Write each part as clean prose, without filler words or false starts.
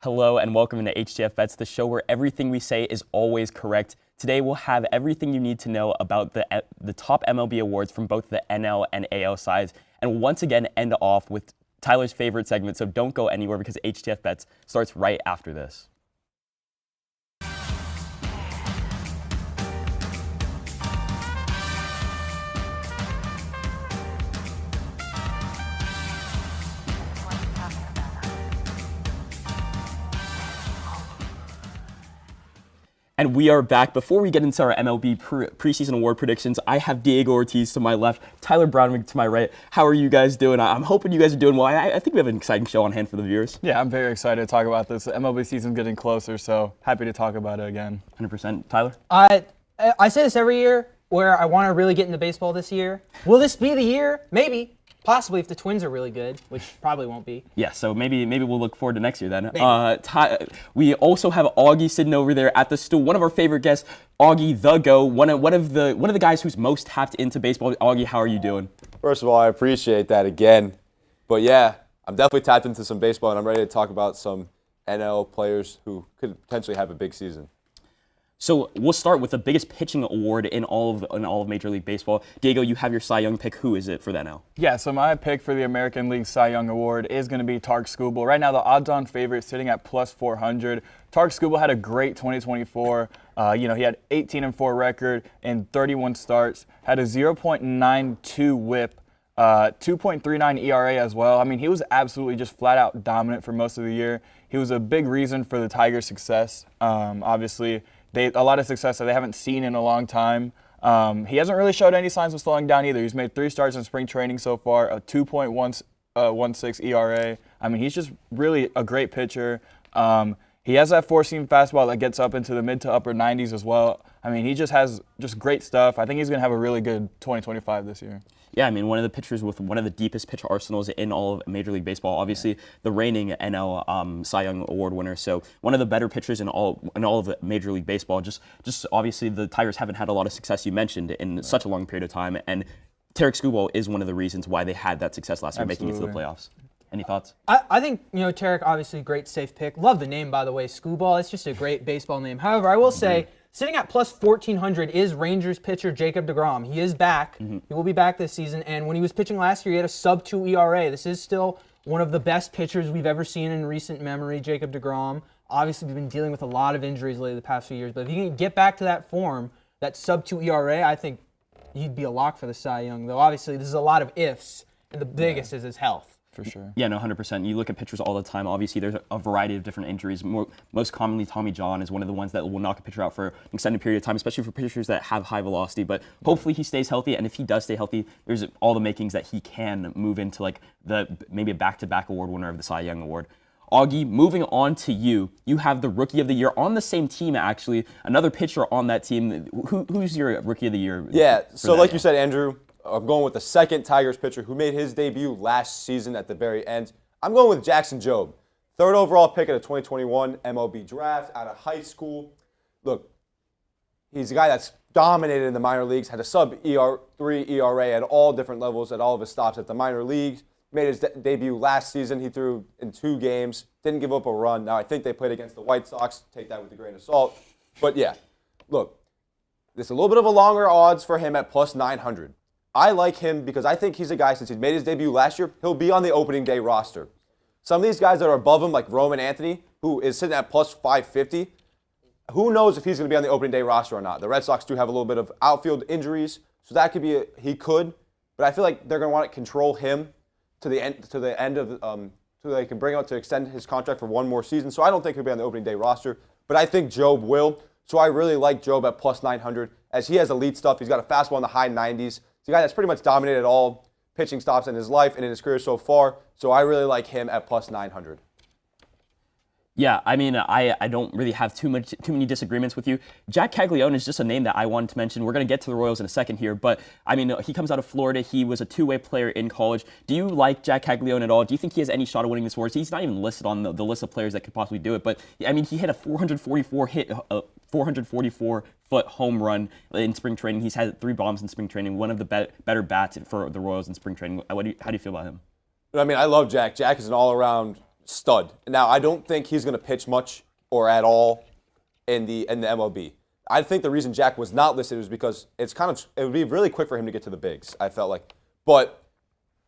Hello and welcome to HTF Bets, the show where everything we say is always correct. Today we'll have everything you need to know about the top MLB awards from both the NL and AL sides, and once again end off with Tyler's favorite segment, so don't go anywhere because HTF Bets starts right after this. And we are back. Before we get into our MLB preseason award predictions, I have Diego Ortiz to my left, Tyler Brownwig to my right. How are you guys doing? I'm hoping you guys are doing well. I think we have an exciting show on hand for the viewers. Yeah, I'm very excited to talk about this. The MLB season's getting closer, so happy to talk about it again. 100%. Tyler? I say this every year where I want to really get into baseball this year. Will this be the year? Maybe. Possibly if the Twins are really good, which probably won't be. Yeah, so maybe we'll look forward to next year then. We also have Augie sitting over there at the stool. One of our favorite guests, Augie the Go, one of the guys who's most tapped into baseball. Augie, how are you doing? First of all, I appreciate that again. But yeah, I'm definitely tapped into some baseball, and I'm ready to talk about some NL players who could potentially have a big season. So we'll start with the biggest pitching award in all of Major League Baseball. Diego, you have your Cy Young pick. Who is it for that now? Yeah, so my pick for the American League Cy Young Award is going to be Tarek Skubal. Right now, the odds-on favorite sitting at plus 400. Tarek Skubal had a great 2024. He had 18-4 record in 31 starts, had a 0.92 WHIP, 2.39 ERA as well. I mean, he was absolutely just flat-out dominant for most of the year. He was a big reason for the Tigers' success. Obviously, a lot of success that they haven't seen in a long time. He hasn't really showed any signs of slowing down either. He's made 3 starts in spring training so far, a 2.16 ERA. I mean, he's just really a great pitcher. He has that four-seam fastball that gets up into the mid to upper 90s as well. I mean, he just has great stuff. I think he's going to have a really good 2025 this year. Yeah, I mean, one of the pitchers with one of the deepest pitch arsenals in all of Major League Baseball. Obviously, the reigning NL Cy Young Award winner. So one of the better pitchers in all of Major League Baseball. Just obviously, the Tigers haven't had a lot of success, you mentioned, in such a long period of time. And Tarek Skubal is one of the reasons why they had that success last year, making it to the playoffs. Any thoughts? I think, Tarek, obviously a great safe pick. Love the name, by the way, Skubal. It's just a great baseball name. However, I will say, sitting at plus 1,400 is Rangers pitcher Jacob deGrom. He is back. He will be back this season. And when he was pitching last year, he had a sub-2 ERA. This is still one of the best pitchers we've ever seen in recent memory, Jacob deGrom. Obviously, we've been dealing with a lot of injuries lately the past few years. But if he can get back to that form, that sub-2 ERA, I think he'd be a lock for the Cy Young. Though, obviously, this is a lot of ifs. And the biggest is his health. For sure. Yeah, no, 100%. You look at pitchers all the time. Obviously, there's a variety of different injuries. Most commonly, Tommy John is one of the ones that will knock a pitcher out for an extended period of time, especially for pitchers that have high velocity. But hopefully he stays healthy, and if he does stay healthy, there's all the makings that he can move into like maybe a back-to-back award winner of the Cy Young Award. Augie, moving on to you. You have the Rookie of the Year on the same team, actually. Another pitcher on that team. Who's your Rookie of the Year? Yeah, so like you said, Andrew, I'm going with the second Tigers pitcher who made his debut last season at the very end. I'm going with Jackson Jobe, 3rd overall pick of the 2021 MLB draft out of high school. Look, he's a guy that's dominated in the minor leagues, had a sub-3 ERA at all different levels at all of his stops at the minor leagues. Made his debut last season. He threw in 2 games, didn't give up a run. Now, I think they played against the White Sox. Take that with a grain of salt. But yeah, look, there's a little bit of a longer odds for him at plus 900. I like him because I think he's a guy, since he made his debut last year, he'll be on the opening day roster. Some of these guys that are above him, like Roman Anthony, who is sitting at plus 550, who knows if he's going to be on the opening day roster or not. The Red Sox do have a little bit of outfield injuries, so that could be he could. But I feel like they're going to want to control him to the end of so they can bring out to extend his contract for one more season. So I don't think he'll be on the opening day roster, but I think Jobe will. So I really like Jobe at plus 900 as he has elite stuff. He's got a fastball in the high 90s. He's a guy that's pretty much dominated all pitching stops in his life and in his career so far. So I really like him at plus 900. Yeah, I mean, I don't really have too many disagreements with you. Jack Caglione is just a name that I wanted to mention. We're going to get to the Royals in a second here, but I mean, he comes out of Florida. He was a two-way player in college. Do you like Jack Caglione at all? Do you think he has any shot of winning this award? He's not even listed on the list of players that could possibly do it, but I mean, he hit a 444-foot home run in spring training. He's had 3 bombs in spring training. One of the better bats for the Royals in spring training. How do you feel about him? I mean, I love Jack. Jack is an all-around stud. Now, I don't think he's going to pitch much or at all in the MLB. I think the reason Jack was not listed was because it would be really quick for him to get to the bigs, I felt like. But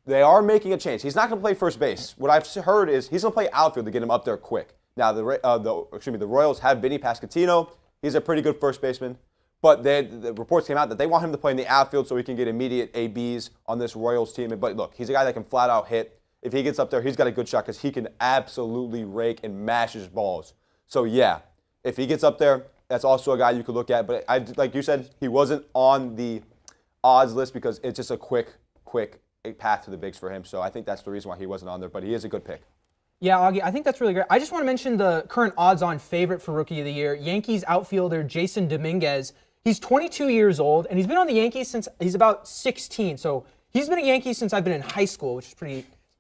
they are making a change. He's not going to play first base. What I've heard is he's going to play outfield to get him up there quick. Now, the Royals have Vinny Pasquantino. He's a pretty good first baseman. But the reports came out that they want him to play in the outfield so he can get immediate ABs on this Royals team. But look, he's a guy that can flat out hit. If he gets up there, he's got a good shot because he can absolutely rake and mash his balls. So, yeah, if he gets up there, that's also a guy you could look at. But like you said, he wasn't on the odds list because it's just a quick path to the bigs for him. So I think that's the reason why he wasn't on there. But he is a good pick. Yeah, Augie, I think that's really great. I just want to mention the current odds-on favorite for Rookie of the Year, Yankees outfielder Jason Dominguez. He's 22 years old, and he's been on the Yankees since he's about 16. So he's been a Yankee since I've been in high school,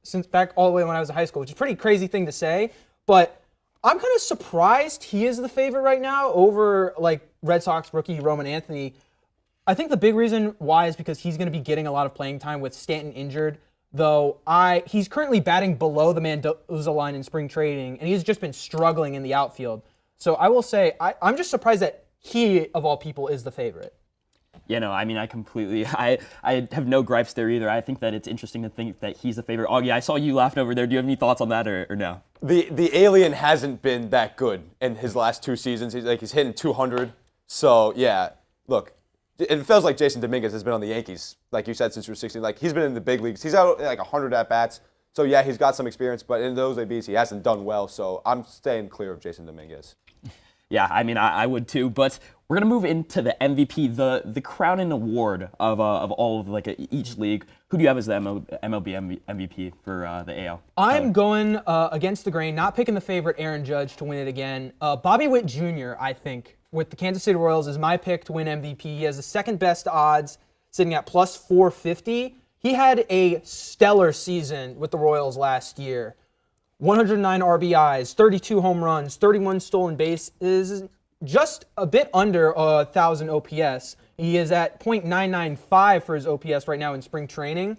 since back all the way when I was in high school, which is a pretty crazy thing to say. But I'm kind of surprised he is the favorite right now over like Red Sox rookie Roman Anthony. I think the big reason why is because he's going to be getting a lot of playing time with Stanton injured. Though he's currently batting below the Mendoza line in spring training, and he's just been struggling in the outfield. So I will say I'm just surprised that he, of all people, is the favorite. Yeah, no, I mean, I have no gripes there either. I think that it's interesting to think that he's the favorite. Augie, I saw you laughing over there. Do you have any thoughts on that or no? The alien hasn't been that good in his last 2 seasons. He's hitting 200. So, yeah, look, it feels like Jason Dominguez has been on the Yankees, like you said, since he was 16. Like, he's been in the big leagues. He's out like 100 at-bats. So, yeah, he's got some experience, but in those ABs, he hasn't done well. So I'm staying clear of Jason Dominguez. Yeah, I mean, I would too, but we're gonna move into the MVP, the crowning award of all of like each league. Who do you have as the MLB MVP for the AL? I'm going against the grain, not picking the favorite Aaron Judge to win it again. Bobby Witt Jr., I think, with the Kansas City Royals is my pick to win MVP. He has the second best odds, sitting at plus 450. He had a stellar season with the Royals last year. 109 RBIs, 32 home runs, 31 stolen bases, just a bit under 1,000 OPS. He is at .995 for his OPS right now in spring training.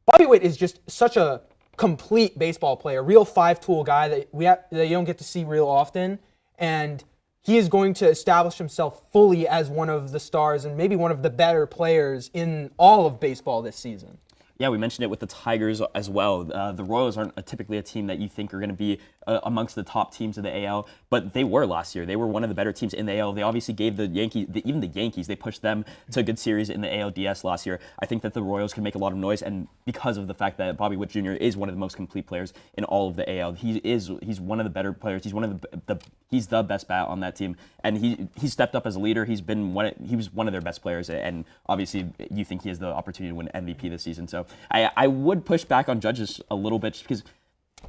Bobby Witt is just such a complete baseball player, real five-tool guy that you don't get to see real often, and he is going to establish himself fully as one of the stars and maybe one of the better players in all of baseball this season. Yeah, we mentioned it with the Tigers as well. The Royals aren't typically a team that you think are going to be amongst the top teams of the AL, but they were last year. They were one of the better teams in the AL. They obviously gave the Yankees, even the Yankees, they pushed them to a good series in the ALDS last year. I think that the Royals can make a lot of noise, and because of the fact that Bobby Witt Jr. is one of the most complete players in all of the AL, he's one of the better players. He's one of he's the best bat on that team, and he stepped up as a leader. He was one of their best players, and obviously you think he has the opportunity to win MVP this season. So I would push back on Judge a little bit just because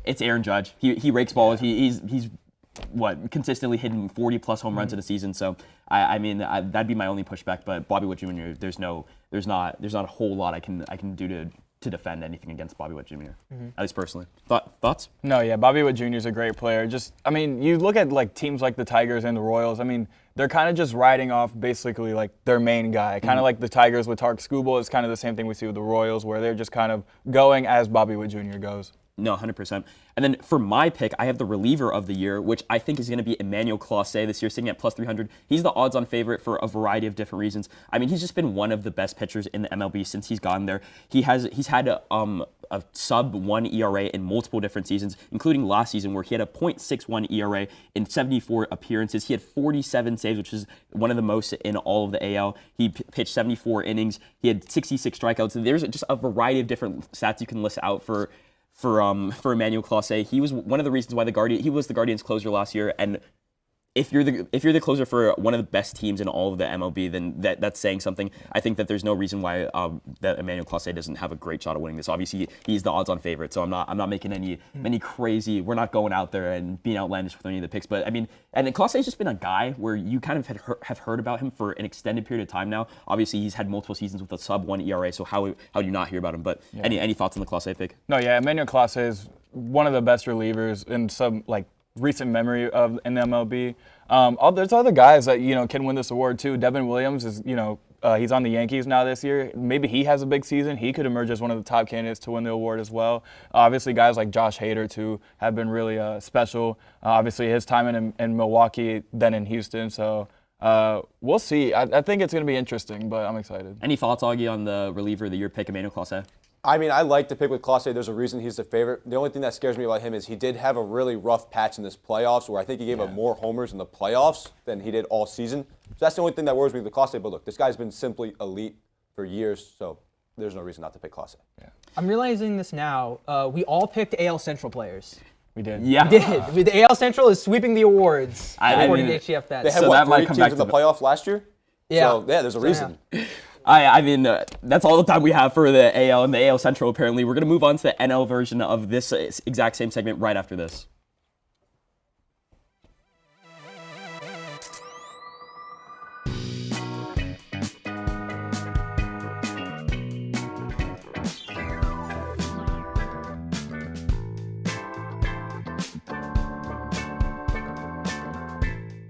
it's Aaron Judge. He rakes balls. He's consistently hitting 40+ home runs in a season. So I mean that'd be my only pushback. But Bobby Witt Jr. There's not a whole lot I can do to defend anything against Bobby Witt Jr. At least personally. Thoughts? No, yeah, Bobby Witt Jr. is a great player. You look at like teams like the Tigers and the Royals. I mean, they're kind of just riding off basically like their main guy. Kind of like the Tigers with Tark Skubal. It's kind of the same thing we see with the Royals, where they're just kind of going as Bobby Witt Jr. goes. No, 100%. And then for my pick, I have the reliever of the year, which I think is going to be Emmanuel Clase this year, sitting at plus 300. He's the odds-on favorite for a variety of different reasons. I mean, he's just been one of the best pitchers in the MLB since he's gotten there. He's had a sub-1 ERA in multiple different seasons, including last season where he had a .61 ERA in 74 appearances. He had 47 saves, which is one of the most in all of the AL. He pitched 74 innings. He had 66 strikeouts. There's just a variety of different stats you can list out for Emmanuel Clase. He was one of the reasons why he was the Guardians closer last year, and if you're the closer for one of the best teams in all of the MLB, then that's saying something. I think that there's no reason why that Emmanuel Clase doesn't have a great shot of winning this. Obviously, he's the odds-on favorite, so I'm not making any crazy. We're not going out there and being outlandish with any of the picks. But I mean, and Clase's just been a guy where you kind of have heard about him for an extended period of time now. Obviously, he's had multiple seasons with a sub-1 ERA, so how do you not hear about him? But yeah. Any thoughts on the Clase pick? No, yeah, Emmanuel Clase is one of the best relievers in some recent memory in the MLB. There's other guys that can win this award too. Devin Williams is he's on the Yankees now this year. Maybe he has a big season. He could emerge as one of the top candidates to win the award as well. Obviously, guys like Josh Hader, too, have been really special. Obviously, his time in Milwaukee, then in Houston. So we'll see. I think it's going to be interesting, but I'm excited. Any thoughts, Augie, on the reliever of the year pick, Emmanuel Clase? I mean, I like to pick with Clase. There's a reason he's the favorite. The only thing that scares me about him is he did have a really rough patch in this playoffs where I think he gave up more homers in the playoffs than he did all season. So that's the only thing that worries me with Clase. But look, this guy's been simply elite for years, so there's no reason not to pick Clase. Yeah. I'm realizing this now. We all picked AL Central players. We did. Yeah. We did. The AL Central is sweeping the awards according to HTF bets. They had, So what, that might 3 come teams back in to the the- playoff last year? Yeah. So, yeah, there's a reason. I mean, that's all the time we have for the AL and the AL Central, apparently. We're going to move on to the NL version of this exact same segment right after this.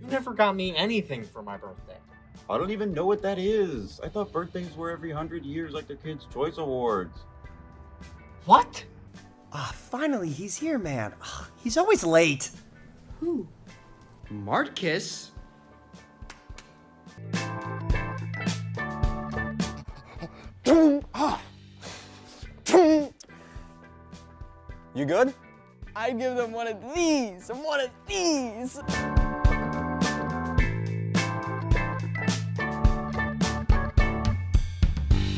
You never got me anything for my birthday. I don't even know what that is. I thought birthdays were every 100 years like the Kids' Choice Awards. What? Ah, finally, he's here, man. He's always late. Who? Marcus? You good? I'd give them one of these, one of these.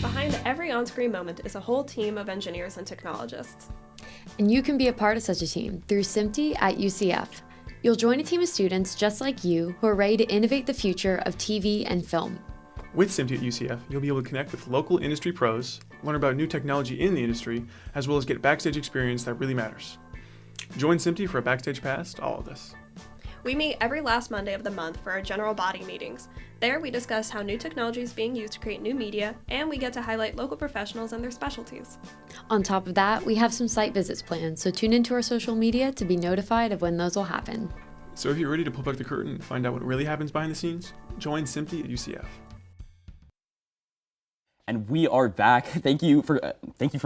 Behind every on-screen moment is a whole team of engineers and technologists. And you can be a part of such a team through SIMTY at UCF. You'll join a team of students just like you who are ready to innovate the future of TV and film. With SIMTY at UCF, you'll be able to connect with local industry pros, learn about new technology in the industry, as well as get backstage experience that really matters. Join SIMTY for a backstage pass to all of this. We meet every last Monday of the month for our general body meetings. There we discuss how new technology is being used to create new media, and we get to highlight local professionals and their specialties. On top of that, we have some site visits planned, so tune into our social media to be notified of when those will happen. So if you're ready to pull back the curtain and find out what really happens behind the scenes, join SIMTY at UCF. And we are back. Thank you for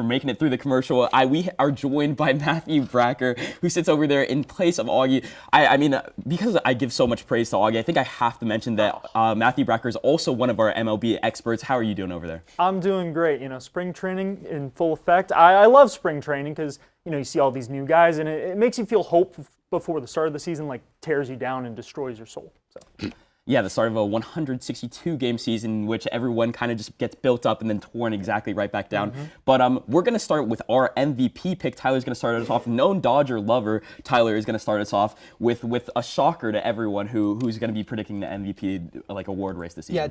making it through the commercial. We are joined by Matthew Bracker, who sits over there in place of Augie. I mean, because I give so much praise to Augie, I think I have to mention that Matthew Bracker is also one of our MLB experts. How are you doing over there? I'm doing great. You know, spring training in full effect. I love spring training because, you know, you see all these new guys and it makes you feel hope before the start of the season, like tears you down and destroys your soul. So. Yeah, the start of a 162-game season in which everyone kind of just gets built up and then torn exactly right back down. But we're going to start with our MVP pick. Tyler's going to start us off. Known Dodger lover, Tyler is going to start us off with a shocker to everyone who's going to be predicting the MVP award race this season. Yeah,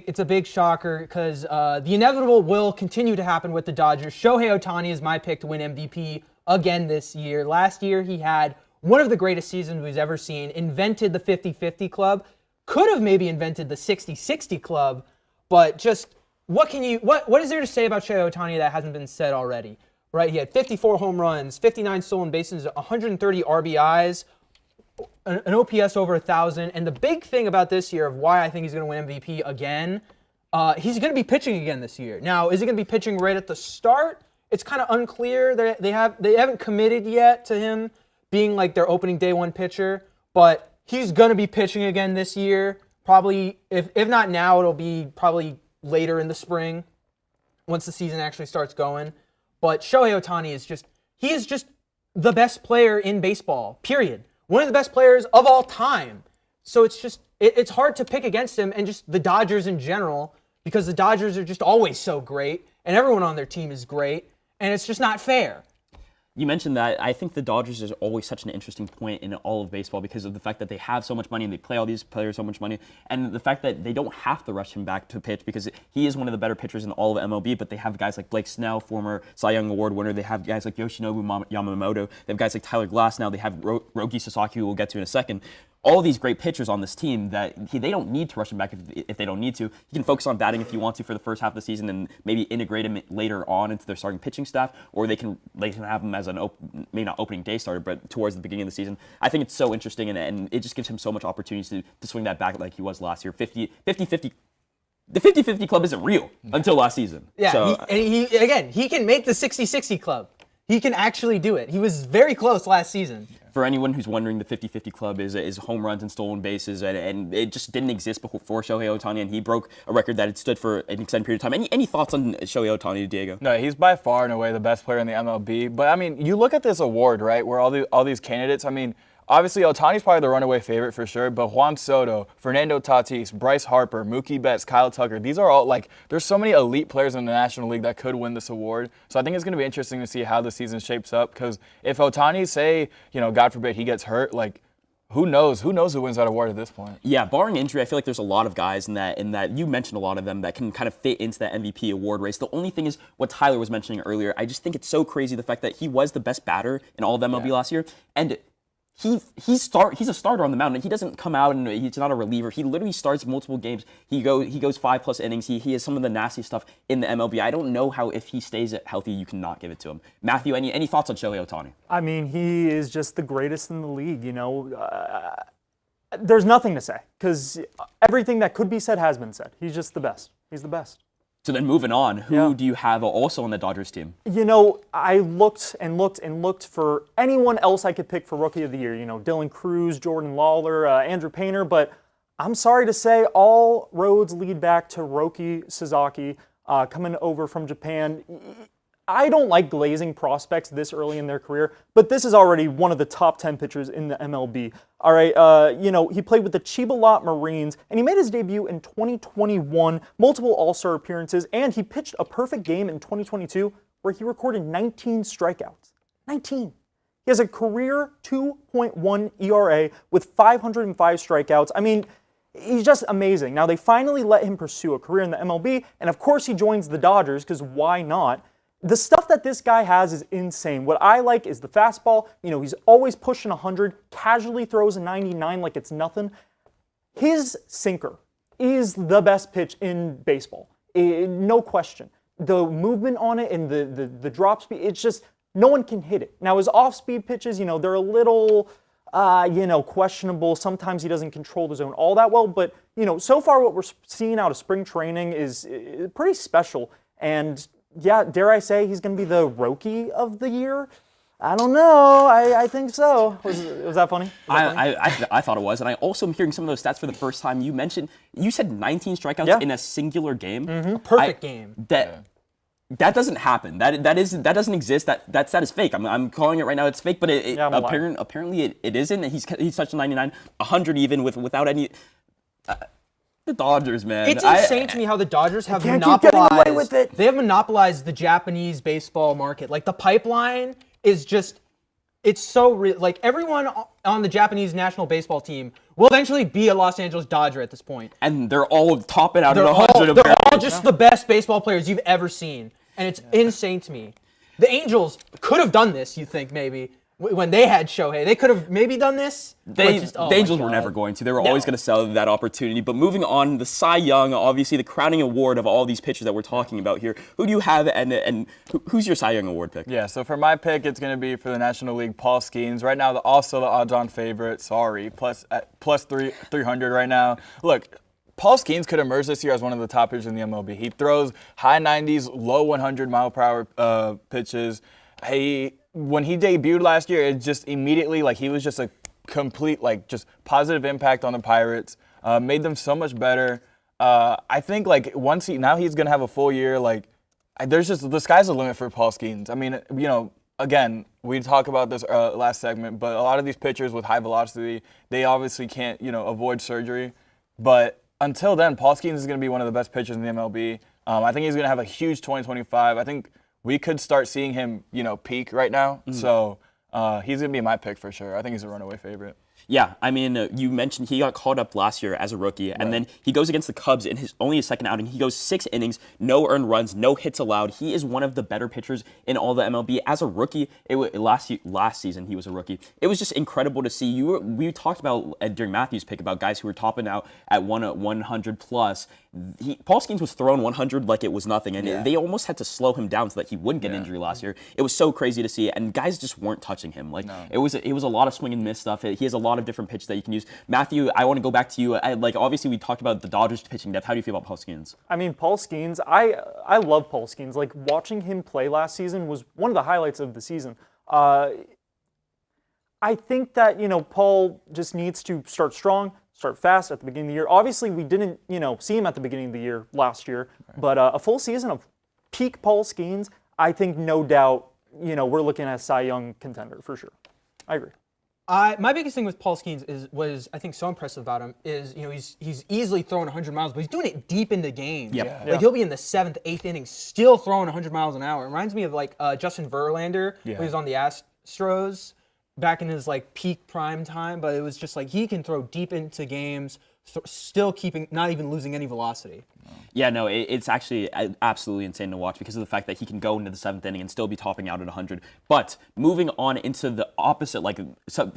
it's a big shocker because the inevitable will continue to happen with the Dodgers. Shohei Ohtani is my pick to win MVP again this year. Last year he had one of the greatest seasons we've ever seen, invented the 50-50 club. Could have maybe invented the 60-60 club, but just what is there to say about Shohei Ohtani that hasn't been said already? Right? He had 54 home runs, 59 stolen bases, 130 RBIs, an OPS over 1,000. And the big thing about this year of why I think he's going to win MVP again, he's going to be pitching again this year. Now, is he going to be pitching right at the start? It's kind of unclear. They haven't committed yet to him being like their opening day one pitcher, but he's going to be pitching again this year. Probably, if not now, it'll be probably later in the spring once the season actually starts going. But Shohei Ohtani is just the best player in baseball, period. One of the best players of all time. So it's hard to pick against him and just the Dodgers in general because the Dodgers are just always so great and everyone on their team is great and it's just not fair. You mentioned that. I think the Dodgers is always such an interesting point in all of baseball because of the fact that they have so much money and they play all these players so much money, and the fact that they don't have to rush him back to pitch because he is one of the better pitchers in all of MLB, but they have guys like Blake Snell, former Cy Young Award winner. They have guys like Yoshinobu Yamamoto. They have guys like Tyler Glass now. They have Roki Sasaki, who we'll get to in a second. All these great pitchers on this team that they don't need to rush him back if they don't need to. He can focus on batting if he wants to for the first half of the season and maybe integrate him later on into their starting pitching staff, or they can have him as maybe not opening day starter, but towards the beginning of the season. I think it's so interesting and it just gives him so much opportunity to swing that back like he was last year. 50-50 the 50-50 club isn't real until last season. Yeah, So, he can make the 60-60 club. He can actually do it. He was very close last season. for anyone who's wondering, the 50-50 club is home runs and stolen bases, and it just didn't exist before Shohei Ohtani, and he broke a record that had stood for an extended period of time. Any thoughts on Shohei Ohtani, Diego? No, he's by far and away the best player in the MLB. But I mean, you look at this award, right, where all these candidates. I mean, obviously Ohtani's probably the runaway favorite for sure. But Juan Soto, Fernando Tatis, Bryce Harper, Mookie Betts, Kyle Tucker. These are all there's so many elite players in the National League that could win this award. So I think it's going to be interesting to see how the season shapes up. Because if Ohtani, say, God forbid, he gets hurt, who knows? Who knows who wins that award at this point? Yeah, barring injury, I feel like there's a lot of guys in that you mentioned a lot of them that can kind of fit into that MVP award race. The only thing is what Tyler was mentioning earlier. I just think it's so crazy the fact that he was the best batter in all of MLB last year, and he's a starter on the mound. He doesn't come out and he's not a reliever. He literally starts multiple games. He goes 5+ innings. He has some of the nasty stuff in the MLB. I don't know how, if he stays healthy, you cannot give it to him. Matthew, any thoughts on Shohei Ohtani? I mean, he is just the greatest in the league. There's nothing to say because everything that could be said has been said. He's just the best. He's the best. So then moving on, who do you have also on the Dodgers team? I looked and looked and looked for anyone else I could pick for Rookie of the Year. Dylan Cruz, Jordan Lawler, Andrew Painter, but I'm sorry to say all roads lead back to Roki Sasaki coming over from Japan. I don't like glazing prospects this early in their career, but this is already one of the top 10 pitchers in the MLB. All right, he played with the Chiba Lot Marines, and he made his debut in 2021, multiple All-Star appearances, and he pitched a perfect game in 2022 where he recorded 19 strikeouts. 19. He has a career 2.1 ERA with 505 strikeouts. I mean, he's just amazing. Now, they finally let him pursue a career in the MLB, and of course he joins the Dodgers, because why not? The stuff that this guy has is insane. What I like is the fastball. He's always pushing 100, casually throws a 99 like it's nothing. His sinker is the best pitch in baseball. No question. The movement on it and the drop speed, it's just, no one can hit it. Now, his off-speed pitches, they're a little, questionable. Sometimes he doesn't control the zone all that well. But, so far what we're seeing out of spring training is pretty special. And yeah, dare I say he's going to be the Rookie of the Year? I don't know. I think so. Was that funny? I thought it was, and I also am hearing some of those stats for the first time. You said 19 strikeouts in a singular game. Mm-hmm. Perfect game. That doesn't happen. That doesn't exist. That stat is fake. I'm calling it right now. It's fake, but apparently it isn't. He's touched 99, 100 even without any. The Dodgers, man. It's insane to me how the Dodgers have monopolized. They have monopolized the Japanese baseball market. The pipeline is just, it's so real. Everyone on the Japanese national baseball team will eventually be a Los Angeles Dodger at this point. And they're all topping out at 100. They're all just the best baseball players you've ever seen, and it's insane to me. The Angels could have done this. You think maybe? When they had Shohei, they could have maybe done this. The Angels were never going to. They were always going to sell that opportunity. But moving on, the Cy Young, obviously the crowning award of all these pitchers that we're talking about here. Who do you have, and who's your Cy Young award pick? Yeah, so for my pick, it's going to be for the National League, Paul Skeens. Right now, also the odds-on favorite. Sorry, plus 300 right now. Look, Paul Skeens could emerge this year as one of the top pitchers in the MLB. He throws high 90s, low 100 mile per hour pitches. When he debuted last year, it just immediately, he was just a complete, just positive impact on the Pirates. Made them so much better. I think, now he's going to have a full year, there's just, the sky's the limit for Paul Skeens. I mean, again, we talked about this last segment, but a lot of these pitchers with high velocity, they obviously can't, avoid surgery. But until then, Paul Skeens is going to be one of the best pitchers in the MLB. I think he's going to have a huge 2025. I think we could start seeing him, peak right now. Mm-hmm. So he's going to be my pick for sure. I think he's a runaway favorite. Yeah, I mean, you mentioned he got called up last year as a rookie, and then he goes against the Cubs in only his second outing. He goes 6 innings, no earned runs, no hits allowed. He is one of the better pitchers in all the MLB. As a rookie, last season he was a rookie. It was just incredible to see. We talked about during Matthew's pick about guys who were topping out at 100 plus. Paul Skeens was throwing 100 like it was nothing, and they almost had to slow him down so that he wouldn't get injury last year. It was so crazy to see, and guys just weren't touching him. It was a lot of swing and miss stuff. He has a lot lot of different pitches that you can use. Matthew, I want to go back to you. Obviously, we talked about the Dodgers pitching depth. How do you feel about Paul Skeens? I mean, Paul Skeens, I love Paul Skeens. Like, watching him play last season was one of the highlights of the season. I think that, Paul just needs to start strong, start fast at the beginning of the year. Obviously, we didn't, see him at the beginning of the year last year, but a full season of peak Paul Skeens, I think no doubt, we're looking at a Cy Young contender for sure. I agree. My biggest thing with Paul Skeens was I think so impressive about him is he's easily throwing 100 miles, but he's doing it deep into games. Yep. Like he'll be in the 7th, 8th inning still throwing 100 miles an hour. It reminds me of Justin Verlander when he was on the Astros back in his peak prime time, but it was just he can throw deep into games, still not even losing any velocity. Yeah, no, it's actually absolutely insane to watch because of the fact that he can go into the 7th inning and still be topping out at 100. But moving on into the opposite,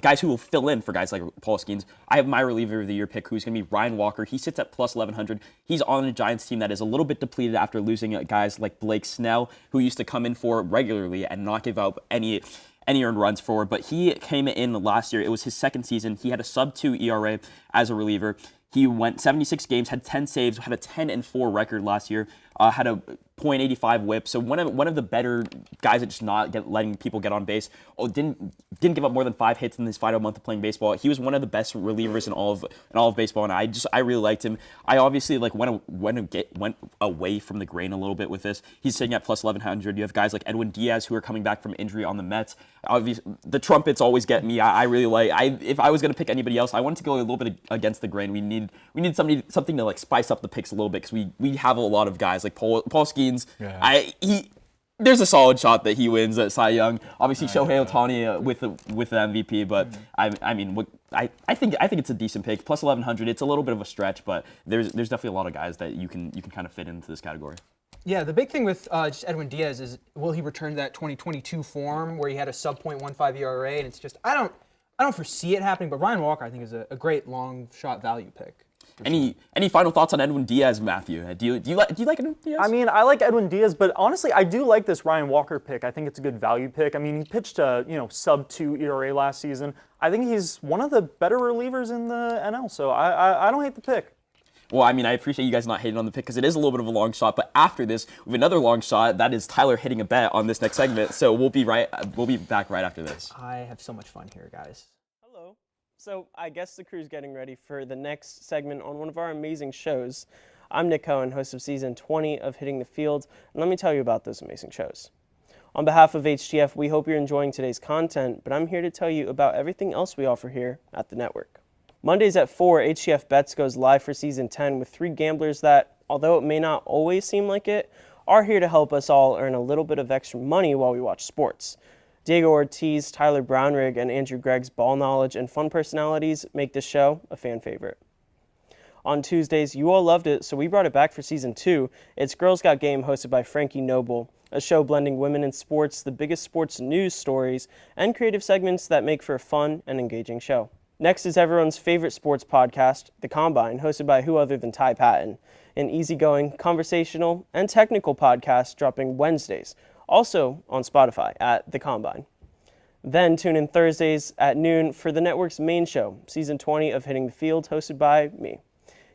guys who will fill in for guys like Paul Skeens, I have my reliever of the year pick, who's going to be Ryan Walker. He sits at plus 1,100. He's on a Giants team that is a little bit depleted after losing guys like Blake Snell, who used to come in for regularly and not give up any earned runs forward. But he came in last year. It was his second season. He had a sub-2 ERA as a reliever. He went 76 games, had 10 saves, had a 10-4 record last year, had a .85 whip. So one of the better guys at just not letting people get on base. Didn't give up more than 5 hits in his final month of playing baseball. He was one of the best relievers in all of baseball, and I really liked him. I obviously went away from the grain a little bit with this. He's sitting at plus 1,100. You have guys like Edwin Diaz who are coming back from injury on the Mets. Obviously, the trumpets always get me. I really like. If I was gonna pick anybody else, I wanted to go a little bit against the grain. We need something to spice up the picks a little bit because we have a lot of guys like Paul Skeens. Yeah. There's a solid shot that he wins at Cy Young. Obviously, Shohei Ohtani with the MVP, but I think it's a decent pick. Plus 1,100. It's a little bit of a stretch, but there's definitely a lot of guys that you can kind of fit into this category. Yeah, the big thing with just Edwin Diaz is will he return to that 2022 form where he had a sub .15 ERA, and it's just I don't foresee it happening. But Ryan Walker I think is a great long shot value pick. Any final thoughts on Edwin Diaz, Matthew? Do you like Edwin Diaz? I mean, I like Edwin Diaz, but honestly, I do like this Ryan Walker pick. I think it's a good value pick. I mean, he pitched a sub-2 ERA last season. I think he's one of the better relievers in the NL, so I don't hate the pick. Well, I mean, I appreciate you guys not hating on the pick because it is a little bit of a long shot. But after this, we have another long shot. That is Tyler hitting a bet on this next segment. So we'll be back right after this. I have so much fun here, guys. Hello. So I guess the crew's getting ready for the next segment on one of our amazing shows. I'm Nick Cohen, host of season 20 of Hitting the Field, and let me tell you about those amazing shows. On behalf of HTF, we hope you're enjoying today's content, but I'm here to tell you about everything else we offer here at the network. Mondays at 4, HTF Bets goes live for season 10 with 3 gamblers that, although it may not always seem like it, are here to help us all earn a little bit of extra money while we watch sports. Diego Ortiz, Tyler Brownrigg, and Andrew Gregg's ball knowledge and fun personalities make this show a fan favorite. On Tuesdays, you all loved it, so we brought it back for season 2. It's Girls Got Game, hosted by Frankie Noble, a show blending women in sports, the biggest sports news stories, and creative segments that make for a fun and engaging show. Next is everyone's favorite sports podcast, The Combine, hosted by who other than Ty Patton, an easygoing, conversational, and technical podcast dropping Wednesdays, also on Spotify at The Combine. Then tune in Thursdays at noon for the network's main show, season 20 of Hitting the Field, hosted by me.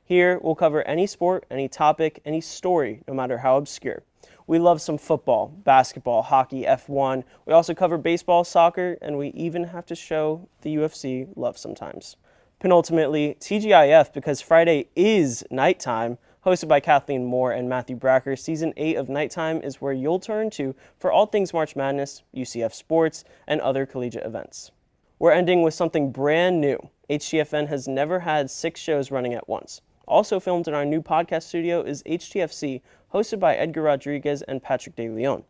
Here, we'll cover any sport, any topic, any story, no matter how obscure. We love some football, basketball, hockey, F1. We also cover baseball, soccer, and we even have to show the UFC love sometimes. Penultimately, TGIF, because Friday is nighttime, hosted by Kathleen Moore and Matthew Bracker. Season 8 of Nighttime is where you'll turn to for all things March Madness, UCF sports, and other collegiate events. We're ending with something brand new. HTFN has never had 6 shows running at once. Also filmed in our new podcast studio is HTFC, hosted by Edgar Rodriguez and Patrick De Leon.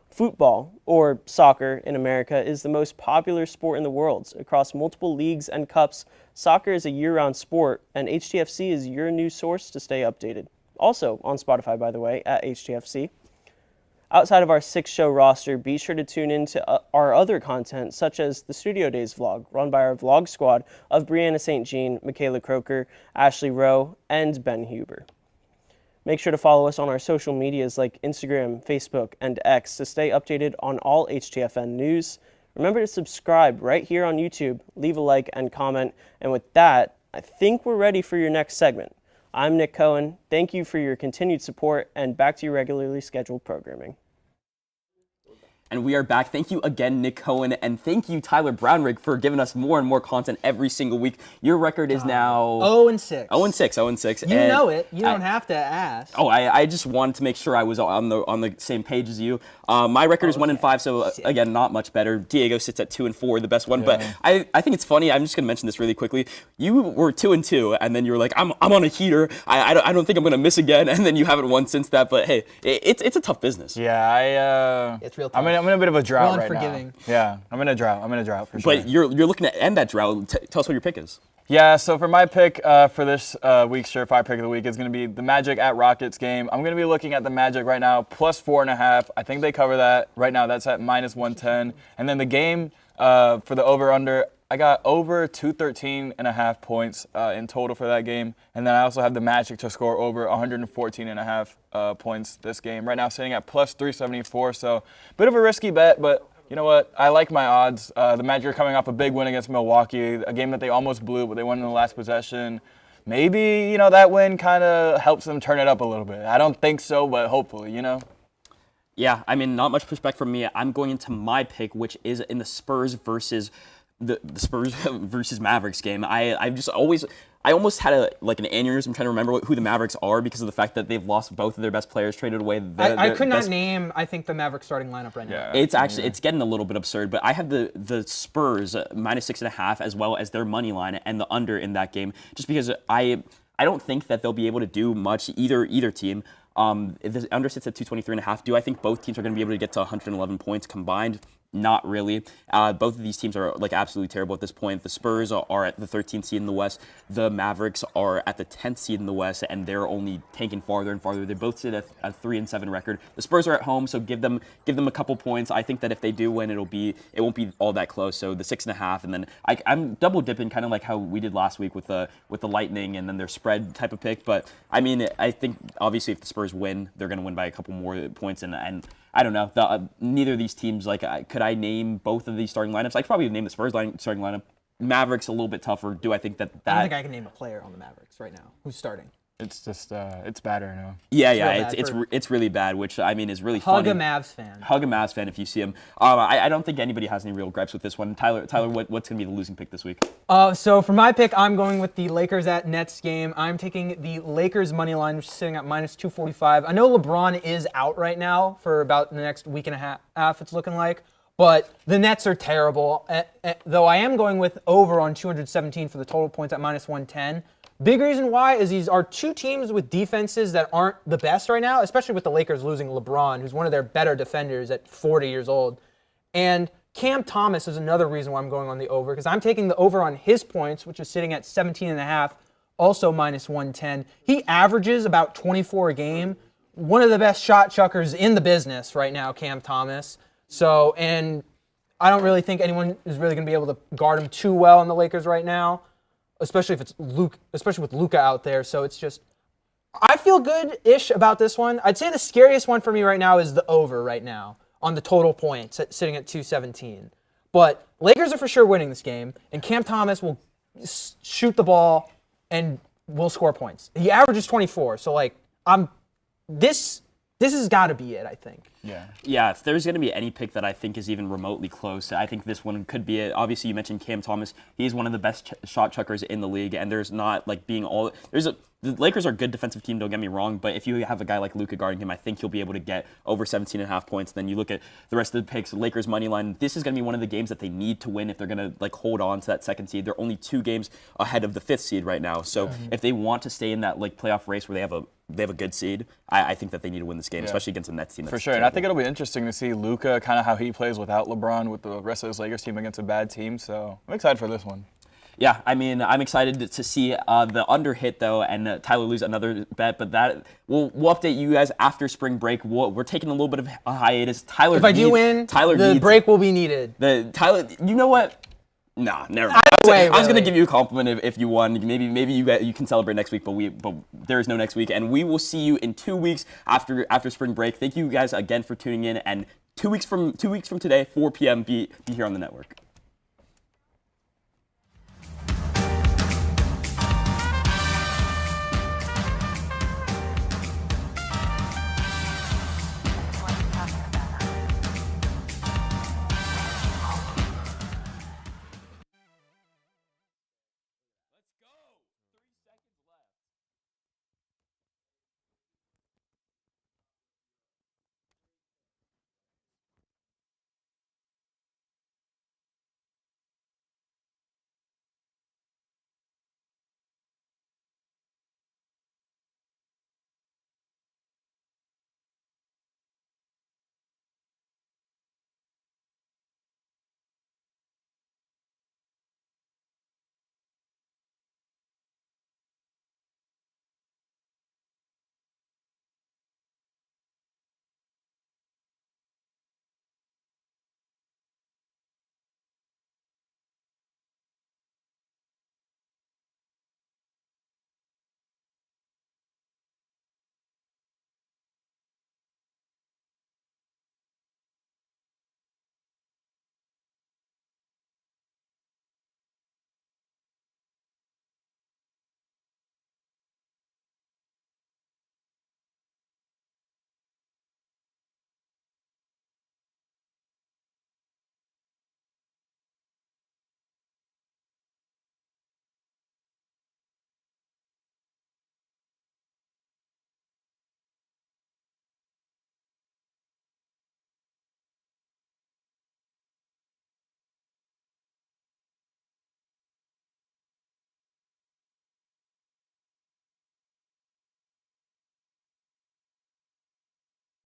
Football, or soccer in America, is the most popular sport in the world. Across multiple leagues and cups, soccer is a year-round sport, and HTFC is your news source to stay updated. Also on Spotify, by the way, at HTFC. Outside of our 6-show roster, be sure to tune in to our other content, such as the Studio Days vlog, run by our vlog squad of Brianna St. Jean, Michaela Croker, Ashley Rowe, and Ben Huber. Make sure to follow us on our social medias like Instagram, Facebook, and X to stay updated on all HTFN news. Remember to subscribe right here on YouTube, leave a like and comment. And with that, I think we're ready for your next segment. I'm Nick Cohen. Thank you for your continued support, and back to your regularly scheduled programming. And we are back. Thank you again, Nick Cohen, and thank you, Tyler Brownrigg, for giving us more and more content every single week. Your record is now 0-6. 0-6. You know it. You don't have to ask. Oh, I just wanted to make sure I was on the same page as you. My record is 1-5, so again, not much better. Diego sits at 2-4, the best one. But I think it's funny. I'm just gonna mention this really quickly. You were 2-2, and then you were like, I'm on a heater. I don't think I'm gonna miss again. And then you haven't won since that. But hey, it's a tough business. Yeah, it's real tough. I'm in a bit of a drought right unforgiving. now. Yeah, I'm in a drought for sure. But you're looking to end that drought. Tell us what your pick is. Yeah, so for my pick for this week's Surefire Pick of the Week is going to be the Magic at Rockets game. I'm going to be looking at the Magic right now, plus 4.5. I think they cover that. Right now, that's at minus 110. And then the game for the over-under, I got over 213.5 points in total for that game. And then I also have the Magic to score over 114.5 points this game. Right now, sitting at plus 374. So a bit of a risky bet, but you know what? I like my odds. The Magic are coming off a big win against Milwaukee, a game that they almost blew, but they won in the last possession. Maybe, that win kind of helps them turn it up a little bit. I don't think so, but hopefully, Yeah, I mean, not much pushback from me. I'm going into my pick, which is in the Spurs versus the Spurs versus Mavericks game. I almost had an aneurysm trying to remember who the Mavericks are because of the fact that they've lost both of their best players, traded away. I could not name, I think, the Mavericks starting lineup right now. It's getting a little bit absurd, but I have the Spurs minus 6.5 as well as their money line and the under in that game, just because I don't think that they'll be able to do much either team. If the under sits at 223.5, do I think both teams are going to be able to get to 111 points combined? Not really. Both of these teams are absolutely terrible at this point. The Spurs are at the 13th seed in the West. The Mavericks are at the 10th seed in the West, and they're only tanking farther and farther. They both sit at a 3-7 record. The Spurs are at home, so give them a couple points. I think that if they do win, it won't be all that close. So the 6.5, and then I'm double dipping, kind of like how we did last week with the Lightning and then their spread type of pick. But I mean, I think obviously if the Spurs win, they're going to win by a couple more points, and I don't know. Neither of these teams, could I name both of these starting lineups? I could probably name the Spurs starting lineup. Mavericks a little bit tougher. Do I think that? I don't think I can name a player on the Mavericks right now who's starting. It's just it's bad right now. Yeah, it's really bad, which I mean is really funny. Hug a Mavs fan. Hug a Mavs fan if you see him. I don't think anybody has any real gripes with this one. Tyler, what's gonna be the losing pick this week? So for my pick, I'm going with the Lakers at Nets game. I'm taking the Lakers money line, which is sitting at minus 245. I know LeBron is out right now for about the next week and a half. It's looking like. But the Nets are terrible, though I am going with over on 217 for the total points at minus 110. Big reason why is these are two teams with defenses that aren't the best right now, especially with the Lakers losing LeBron, who's one of their better defenders at 40 years old. And Cam Thomas is another reason why I'm going on the over, because I'm taking the over on his points, which is sitting at 17.5, also minus 110. He averages about 24 a game. One of the best shot chuckers in the business right now, Cam Thomas. So, and I don't really think anyone is really going to be able to guard him too well in the Lakers right now, especially if it's especially with Luka out there. So it's just, I feel good-ish about this one. I'd say the scariest one for me right now is the over right now on the total points, sitting at 217. But Lakers are for sure winning this game, and Cam Thomas will shoot the ball and will score points. He averages 24, so this has got to be it, I think. Yeah, if there's going to be any pick that I think is even remotely close, I think this one could be it. Obviously, you mentioned Cam Thomas. He's one of the best shot chuckers in the league, and there's not the Lakers are a good defensive team, don't get me wrong, but if you have a guy like Luka guarding him, I think he'll be able to get over 17.5 points. Then you look at the rest of the picks, Lakers money line. This is going to be one of the games that they need to win if they're going to hold on to that second seed. They're only 2 games ahead of the 5th seed right now. So if they want to stay in that playoff race where they have a good seed, I think that they need to win this game, especially against a Nets team. For sure, and I think it'll be interesting to see Luka, kind of how he plays without LeBron with the rest of this Lakers team against a bad team. So I'm excited for this one. Yeah, I mean, I'm excited to see the under hit, though, and Tyler lose another bet, but that we'll update you guys after spring break. We're taking a little bit of a hiatus. Tyler, if I do win, the break will be needed. Tyler, you know what? Nah, never mind. I was gonna give you a compliment if you won. Maybe you can celebrate next week, but there is no next week, and we will see you in 2 weeks after spring break. Thank you guys again for tuning in, and 2 weeks from today, 4 p.m. Be here on the network.